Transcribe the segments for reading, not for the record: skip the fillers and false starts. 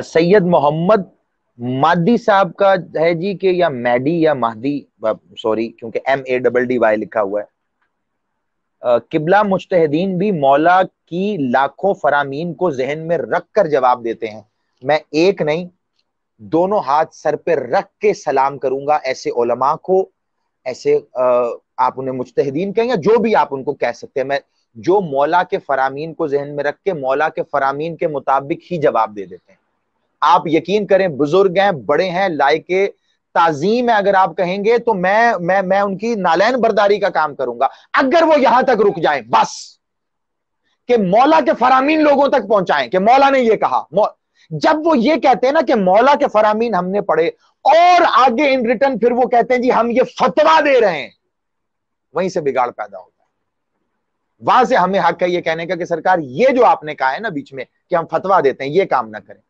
سید محمد مادی صاحب کا ہے جی کہ یا میڈی یا مہدی، سوری کیونکہ MADDY لکھا ہوا ہے. قبلہ مجتہدین بھی مولا کی لاکھوں فرامین کو ذہن میں رکھ کر جواب دیتے ہیں. میں ایک نہیں دونوں ہاتھ سر پہ رکھ کے سلام کروں گا ایسے علماء کو، ایسے آپ انہیں مجتہدین کہیں یا جو بھی آپ ان کو کہہ سکتے ہیں، میں جو مولا کے فرامین کو ذہن میں رکھ کے مولا کے فرامین کے مطابق ہی جواب دے دیتے ہیں. آپ یقین کریں، بزرگ ہیں، بڑے ہیں، لائق تعظیم ہے، اگر آپ کہیں گے تو میں ان کی نالین برداری کا کام کروں گا اگر وہ یہاں تک رک جائیں، بس کہ مولا کے فرامین لوگوں تک پہنچائیں کہ مولا نے یہ کہا. جب وہ یہ کہتے ہیں نا کہ مولا کے فرامین ہم نے پڑھے اور آگے ان ریٹرن پھر وہ کہتے ہیں جی ہم یہ فتویٰ دے رہے ہیں، وہیں سے بگاڑ پیدا ہوتا ہے. وہاں سے ہمیں حق ہے یہ کہنے کا کہ سرکار یہ جو آپ نے کہا ہے نا بیچ میں کہ ہم فتویٰ دیتے ہیں، یہ کام نہ کریں.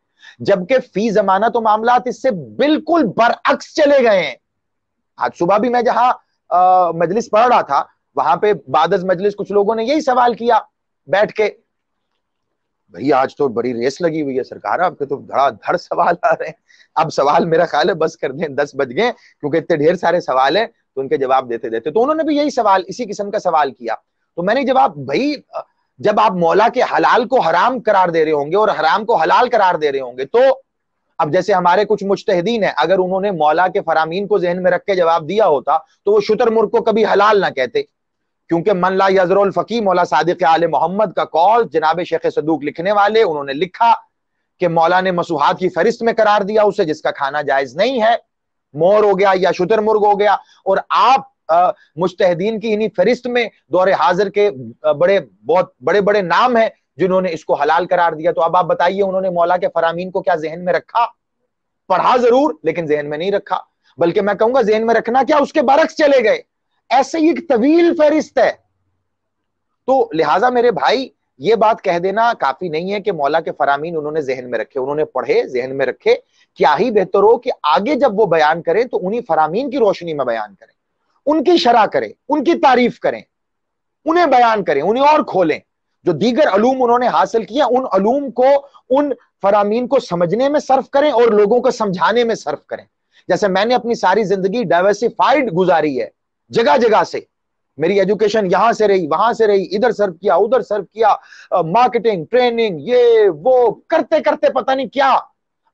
جبکہ فی زمانہ تو معاملات اس سے بالکل برعکس چلے گئے ہیں. آج صبح بھی میں جہاں مجلس پڑھ رہا تھا وہاں پہ بعد از مجلس کچھ لوگوں نے یہی سوال کیا بیٹھ کے، بھئی آج تو بڑی ریس لگی ہوئی ہے سرکار، آپ کے تو دھڑا دھڑ سوال آ رہے ہیں. اب سوال میرا خیال ہے بس کر دیں، 10 بج گئے کیونکہ اتنے ڈھیر سارے سوال ہیں تو ان کے جواب دیتے دیتے. تو انہوں نے بھی یہی سوال، اسی قسم کا سوال کیا. تو میں نے جواب، بھئی جب آپ مولا کے حلال کو حرام قرار دے رہے ہوں گے اور حرام کو حلال قرار دے رہے ہوں گے، تو اب جیسے ہمارے کچھ مجتہدین ہیں، اگر انہوں نے مولا کے فرامین کو ذہن میں رکھ کے جواب دیا ہوتا تو وہ شتر مرغ کو کبھی حلال نہ کہتے، کیونکہ من لا یزر الفقی مولا صادق آل محمد کا قول جناب شیخ صدوق لکھنے والے، انہوں نے لکھا کہ مولا نے مسوحات کی فہرست میں قرار دیا اسے جس کا کھانا جائز نہیں ہے، مور ہو گیا یا شتر مرغ ہو گیا. اور آپ مجتہدین کی انہی فہرست میں دور حاضر کے بہت بڑے بڑے نام ہیں جنہوں نے اس کو حلال قرار دیا. تو اب آپ بتائیے انہوں نے مولا کے فرامین کو کیا ذہن میں رکھا؟ پڑھا ضرور لیکن ذہن میں نہیں رکھا، بلکہ میں کہوں گا ذہن میں رکھنا کیا، اس کے برعکس چلے گئے. ایسے ہی ایک طویل فہرست ہے. تو لہٰذا میرے بھائی یہ بات کہہ دینا کافی نہیں ہے کہ مولا کے فرامین انہوں نے ذہن میں رکھے، انہوں نے پڑھے، ذہن میں رکھے. کیا ہی بہتر ہو کہ آگے جب وہ بیان کریں تو انہی فرامین کی روشنی میں بیان کریں، ان کی شرح کریں، ان کی تعریف کریں، انہیں بیان کریں، انہیں اور کھولیں. جو دیگر علوم انہوں نے حاصل کیا ان علوم کو، ان فرامین کو سمجھنے میں صرف کریں اور لوگوں کو سمجھانے میں صرف کریں. جیسے میں نے اپنی ساری زندگی ڈائیورسیفائیڈ گزاری ہے، جگہ جگہ سے میری ایجوکیشن یہاں سے رہی، وہاں سے رہی، ادھر سرو کیا، ادھر سرو کیا، مارکیٹنگ، ٹریننگ، یہ وہ کرتے کرتے پتہ نہیں کیا.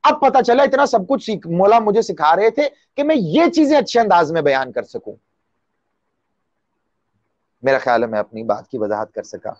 اب پتہ چلا اتنا سب کچھ مولا مجھے سکھا رہے تھے کہ میں یہ چیزیں اچھے انداز میں بیان کر سکوں. میرا خیال ہے میں اپنی بات کی وضاحت کر سکا.